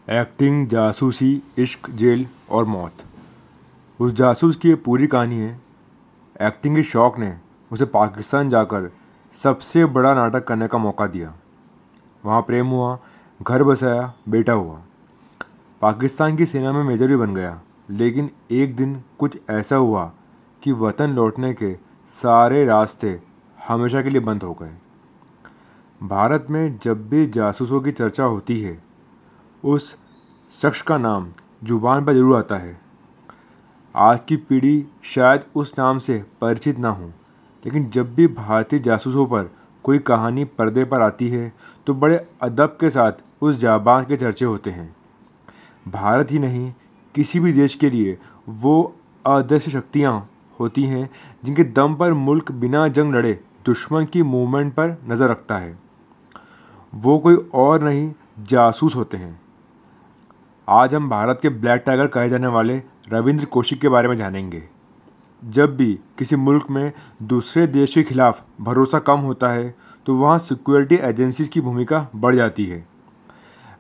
Acting, जासूसी, इश्क, jail और मौत। उस जासूस की ये पूरी कहानी है। एक्टिंग के शौक ने उसे पाकिस्तान जाकर सबसे बड़ा नाटक करने का मौका दिया। वहाँ प्रेम हुआ, घर बसाया, बेटा हुआ। पाकिस्तान की सेना में मेजर भी बन गया। लेकिन एक दिन कुछ ऐसा हुआ कि वतन लौटने के सारे रास्ते हमेशा के लिए बंद हो गए। भारत में जब भी जासूसों की चर्चा होती है, उस शख्स का नाम जुबान पर जरूर आता है। आज की पीढ़ी शायद उस नाम से परिचित ना हो, लेकिन जब भी भारतीय जासूसों पर कोई कहानी पर्दे पर आती है तो बड़े अदब के साथ उस जाबाज के चर्चे होते हैं। भारत ही नहीं, किसी भी देश के लिए वो अदृश्य शक्तियाँ होती हैं जिनके दम पर मुल्क बिना जंग लड़े दुश्मन की मूवमेंट पर नज़र रखता है। वो कोई और नहीं, जासूस होते हैं। आज हम भारत के ब्लैक टाइगर कहे जाने वाले रविंद्र कौशिक के बारे में जानेंगे। जब भी किसी मुल्क में दूसरे देश के खिलाफ भरोसा कम होता है तो वहाँ सिक्योरिटी एजेंसीज की भूमिका बढ़ जाती है।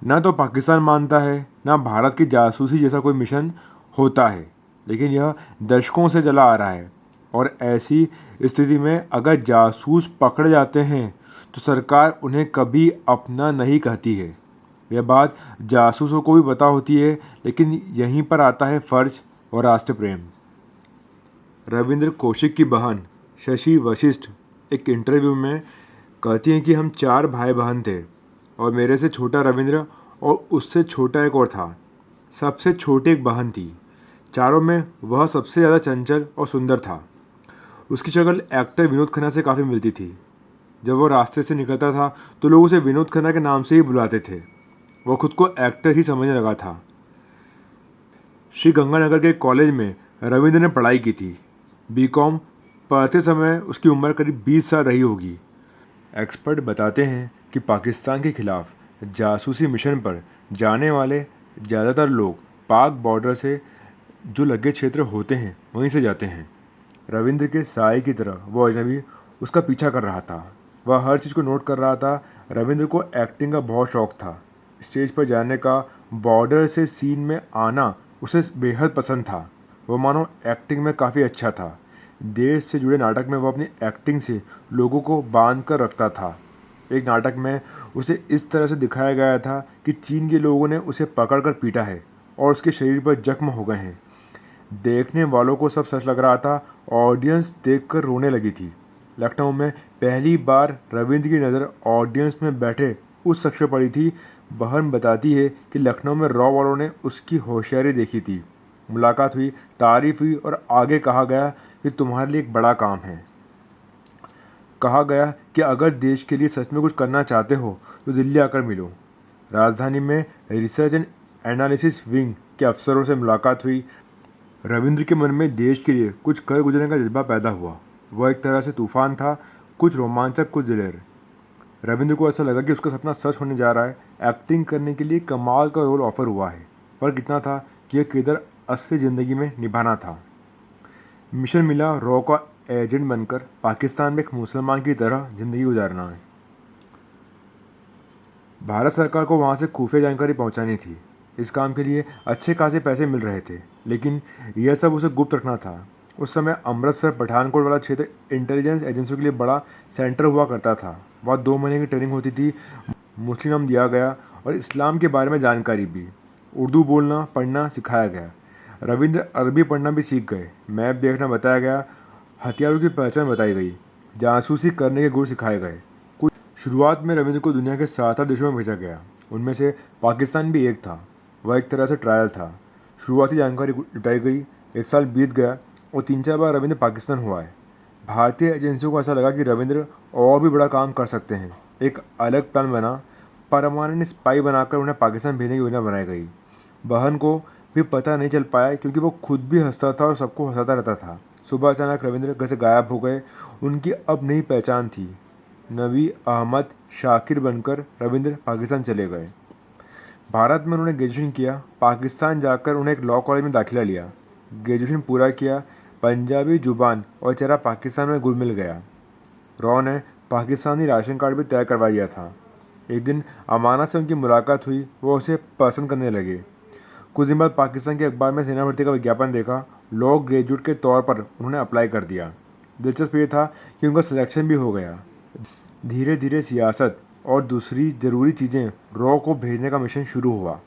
ना तो पाकिस्तान मानता है, ना भारत की जासूसी जैसा कोई मिशन होता है, लेकिन यह दशकों से चला आ रहा है। और ऐसी स्थिति में अगर जासूस पकड़े जाते हैं तो सरकार उन्हें कभी अपना नहीं कहती है। यह बात जासूसों को भी पता होती है, लेकिन यहीं पर आता है फ़र्ज और राष्ट्र प्रेम। रविंद्र कौशिक की बहन शशि वशिष्ठ एक इंटरव्यू में कहती हैं कि हम 4 भाई बहन थे और मेरे से छोटा रविंद्र और उससे छोटा एक और था। सबसे छोटी एक बहन थी। चारों में वह सबसे ज़्यादा चंचल और सुंदर था। उसकी शक्ल एक्टर विनोद खन्ना से काफ़ी मिलती थी। जब वो रास्ते से निकलता था तो लोग उसे विनोद खन्ना के नाम से ही बुलाते थे। वह खुद को एक्टर ही समझने लगा था। श्री गंगानगर के कॉलेज में रविंद्र ने पढ़ाई की थी। बीकॉम पढ़ते समय उसकी उम्र करीब 20 साल रही होगी। एक्सपर्ट बताते हैं कि पाकिस्तान के खिलाफ जासूसी मिशन पर जाने वाले ज़्यादातर लोग पाक बॉर्डर से जो लगे क्षेत्र होते हैं वहीं से जाते हैं। रविंद्र के साए की तरह वो अजनबी उसका पीछा कर रहा था। वह हर चीज़ को नोट कर रहा था। रविंद्र को एक्टिंग का बहुत शौक था। स्टेज पर जाने का, बॉर्डर से सीन में आना उसे बेहद पसंद था। वो मानो एक्टिंग में काफ़ी अच्छा था। देश से जुड़े नाटक में वो अपनी एक्टिंग से लोगों को बांध कर रखता था। एक नाटक में उसे इस तरह से दिखाया गया था कि चीन के लोगों ने उसे पकड़कर पीटा है और उसके शरीर पर जख्म हो गए हैं। देखने वालों को सब सच लग रहा था। ऑडियंस देखकर रोने लगी थी। लखनऊ में पहली बार रविंद्र की नज़र ऑडियंस में बैठे उस शख्स पर पड़ी थी। बहन बताती है कि लखनऊ में रॉ वालों ने उसकी होशियारी देखी थी। मुलाकात हुई, तारीफ हुई और आगे कहा गया कि तुम्हारे लिए एक बड़ा काम है। कहा गया कि अगर देश के लिए सच में कुछ करना चाहते हो तो दिल्ली आकर मिलो। राजधानी में रिसर्च एंड एनालिसिस विंग के अफसरों से मुलाकात हुई। रविंद्र के मन में देश के लिए कुछ कर गुजरने का जज्बा पैदा हुआ। वह एक तरह से तूफान था, कुछ रोमांचक, कुछ दिलेर। रविंद्र को ऐसा लगा कि उसका सपना सच होने जा रहा है। एक्टिंग करने के लिए कमाल का रोल ऑफर हुआ है। फर्क इतना था कि यह किरदार असली ज़िंदगी में निभाना था। मिशन मिला, रॉ का एजेंट बनकर पाकिस्तान में एक मुसलमान की तरह ज़िंदगी गुजारना है। भारत सरकार को वहाँ से खुफिया जानकारी पहुँचानी थी। इस काम के लिए अच्छे खासे पैसे मिल रहे थे, लेकिन यह सब उसे गुप्त रखना था। उस समय अमृतसर पठानकोट वाला क्षेत्र इंटेलिजेंस एजेंसियों के लिए बड़ा सेंटर हुआ करता था। वहाँ 2 महीने की ट्रेनिंग होती थी। मुस्लिम नाम दिया गया और इस्लाम के बारे में जानकारी भी। उर्दू बोलना पढ़ना सिखाया गया। रविंद्र अरबी पढ़ना भी सीख गए। मैप देखना बताया गया। हथियारों की पहचान बताई गई। जासूसी करने के गुर सिखाए गए। शुरुआत में रविंद्र को दुनिया के 7-8 देशों में भेजा गया। उनमें से पाकिस्तान भी एक था। वह एक तरह से ट्रायल था। शुरुआती जानकारी जुटाई गई। 1 साल बीत गया और 3-4 बार रविंद्र पाकिस्तान हुआ है। भारतीय एजेंसियों को ऐसा लगा कि रविंद्र और भी बड़ा काम कर सकते हैं। एक अलग प्लान बना। परमानेंट स्पाई बनाकर उन्हें पाकिस्तान भेजने की योजना बनाई गई। बहन को भी पता नहीं चल पाया क्योंकि वो खुद भी हंसता था और सबको हंसाता रहता था। सुबह अचानक रविंद्र घर से गायब हो गए। उनकी अब नई पहचान थी। नबी अहमद शाकिर बनकर रविंद्र पाकिस्तान चले गए। भारत में उन्होंने ग्रेजुएशन किया। पाकिस्तान जाकर उन्हें एक लॉ कॉलेज में दाखिला लिया। ग्रेजुएशन पूरा किया। पंजाबी जुबान और चेहरा पाकिस्तान में घुल मिल गया। रॉ ने पाकिस्तानी राशन कार्ड भी तय करवा दिया था। एक दिन अमाना से उनकी मुलाकात हुई, वो उसे पसंद करने लगे। कुछ दिन बाद पाकिस्तान के अखबार में सेना भर्ती का विज्ञापन देखा। लॉ ग्रेजुएट के तौर पर उन्होंने अप्लाई कर दिया। दिलचस्प ये था कि उनका सिलेक्शन भी हो गया। धीरे धीरे सियासत और दूसरी ज़रूरी चीज़ें रॉ को भेजने का मिशन शुरू हुआ।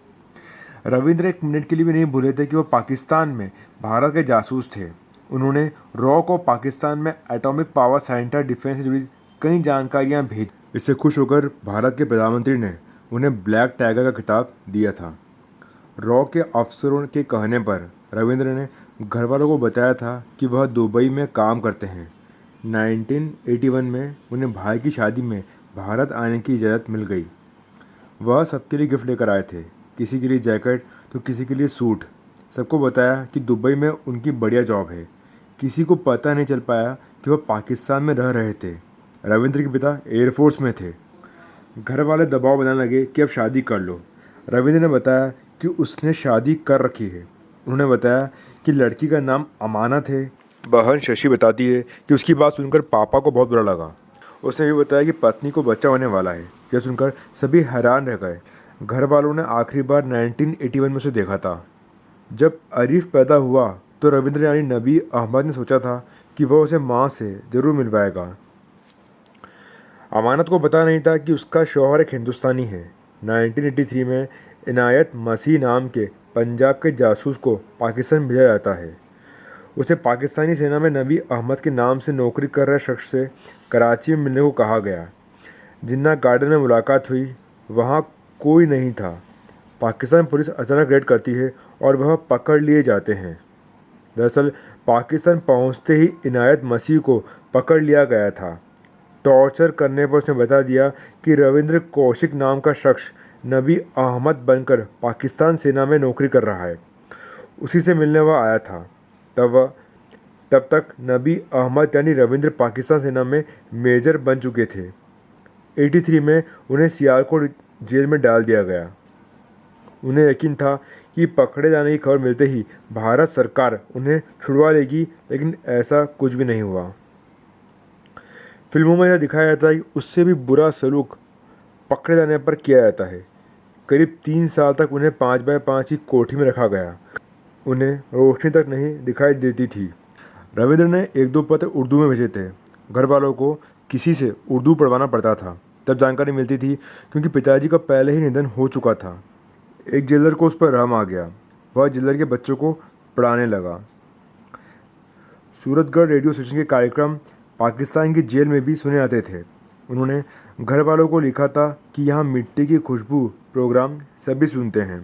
रविंद्र एक मिनट के लिए भी नहीं भूले थे कि वो पाकिस्तान में भारत के जासूस थे। उन्होंने रॉ को पाकिस्तान में एटॉमिक पावर सेंटर डिफेंस से जुड़ी कई जानकारियां भेजी। इससे खुश होकर भारत के प्रधानमंत्री ने उन्हें ब्लैक टाइगर का खिताब दिया था। रॉ के अफसरों के कहने पर रविंद्र ने घर वालों को बताया था कि वह दुबई में काम करते हैं। 1981 में उन्हें भाई की शादी में भारत आने की इजाज़त मिल गई। वह सबके लिए गिफ्ट लेकर आए थे, किसी के लिए जैकेट तो किसी के लिए सूट। सबको बताया कि दुबई में उनकी बढ़िया जॉब है। किसी को पता नहीं चल पाया कि वह पाकिस्तान में रह रहे थे। रविंद्र के पिता एयरफोर्स में थे। घर वाले दबाव बनाने लगे कि अब शादी कर लो। रविंद्र ने बताया कि उसने शादी कर रखी है। उन्होंने बताया कि लड़की का नाम अमानत है। बहन शशि बताती है कि उसकी बात सुनकर पापा को बहुत बुरा लगा। उसने भी बताया कि पत्नी को बच्चा होने वाला है। यह सुनकर सभी हैरान रह गए। घर वालों ने आखिरी बार 1981 में उसे देखा था। जब अरीफ पैदा हुआ तो रविंद्र यानी नबी अहमद ने सोचा था कि वह उसे माँ से ज़रूर मिलवाएगा। अमानत को पता नहीं था कि उसका शौहर एक हिंदुस्तानी है। 1983 में इनायत मसीह नाम के पंजाब के जासूस को पाकिस्तान भेजा जाता है। उसे पाकिस्तानी सेना में नबी अहमद के नाम से नौकरी कर रहे शख्स से कराची में मिलने को कहा गया। जिन्ना गार्डन में मुलाकात हुई, वहाँ कोई नहीं था। पाकिस्तान पुलिस अचानक रेड करती है और वह पकड़ लिए जाते हैं। दरअसल पाकिस्तान पहुँचते ही इनायत मसीह को पकड़ लिया गया था। टॉर्चर करने पर उसने बता दिया कि रविंद्र कौशिक नाम का शख्स नबी अहमद बनकर पाकिस्तान सेना में नौकरी कर रहा है। उसी से मिलने वह आया था। तब तक नबी अहमद यानी रविंद्र पाकिस्तान सेना में मेजर बन चुके थे। 83 में उन्हें सियालकोट जेल में डाल दिया गया। उन्हें यकीन था कि पकड़े जाने की खबर मिलते ही भारत सरकार उन्हें छुड़वा लेगी, लेकिन ऐसा कुछ भी नहीं हुआ। फिल्मों में यह दिखाया जाता है कि उससे भी बुरा सलूक पकड़े जाने पर किया जाता है। करीब 3 साल तक उन्हें 5x5 की कोठी में रखा गया। उन्हें रोशनी तक नहीं दिखाई देती थी। रविंद्र ने 1-2 पत्र उर्दू में भेजे थे। घर वालों को किसी से उर्दू पढ़वाना पड़ता था। तब जानकारी मिलती थी क्योंकि पिताजी का पहले ही निधन हो चुका था। एक जेलर को उस पर रहम आ गया। वह जेलर के बच्चों को पढ़ाने लगा। सूरतगढ़ रेडियो स्टेशन के कार्यक्रम पाकिस्तान की जेल में भी सुने जाते थे। उन्होंने घर वालों को लिखा था कि यहाँ मिट्टी की खुशबू प्रोग्राम सभी सुनते हैं।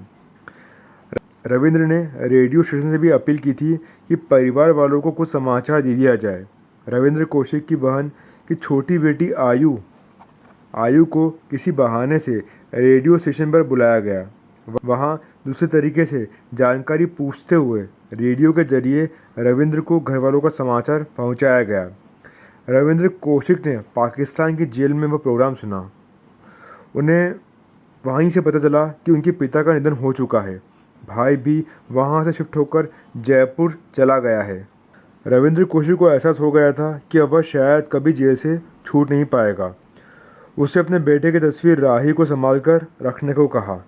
रविंद्र ने रेडियो स्टेशन से भी अपील की थी कि परिवार वालों को कुछ समाचार दे दिया जाए। रविंद्र कौशिक की बहन की छोटी बेटी आयु को किसी बहाने से रेडियो स्टेशन पर बुलाया गया। वहाँ दूसरे तरीके से जानकारी पूछते हुए रेडियो के जरिए रविंद्र को घर वालों का समाचार पहुँचाया गया। रविंद्र कौशिक ने पाकिस्तान की जेल में वह प्रोग्राम सुना। उन्हें वहीं से पता चला कि उनके पिता का निधन हो चुका है। भाई भी वहाँ से शिफ्ट होकर जयपुर चला गया है। रविंद्र कौशिक को एहसास हो गया था कि अब वह शायद कभी जेल से छूट नहीं पाएगा। उससे अपने बेटे की तस्वीर राही को संभाल कर रखने को कहा।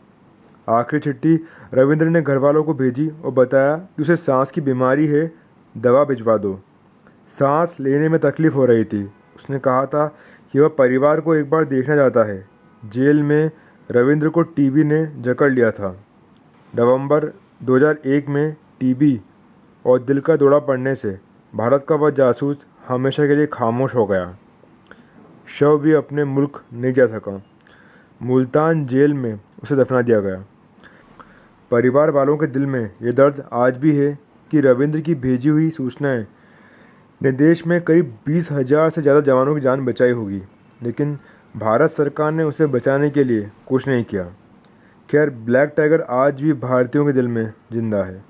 आखिरी चिट्ठी रविंद्र ने घर वालों को भेजी और बताया कि उसे सांस की बीमारी है, दवा भिजवा दो। सांस लेने में तकलीफ़ हो रही थी। उसने कहा था कि वह परिवार को एक बार देखना चाहता है। जेल में रविंद्र को टीबी ने जकड़ लिया था। नवंबर 2001 में टीबी और दिल का दौरा पड़ने से भारत का वह जासूस हमेशा के लिए खामोश हो गया। शव भी अपने मुल्क नहीं जा सका। मुल्तान जेल में उसे दफना दिया गया। परिवार वालों के दिल में ये दर्द आज भी है कि रविंद्र की भेजी हुई सूचनाएं ने देश में करीब 20,000 से ज़्यादा जवानों की जान बचाई होगी, लेकिन भारत सरकार ने उसे बचाने के लिए कुछ नहीं किया। खैर, ब्लैक टाइगर आज भी भारतीयों के दिल में जिंदा है।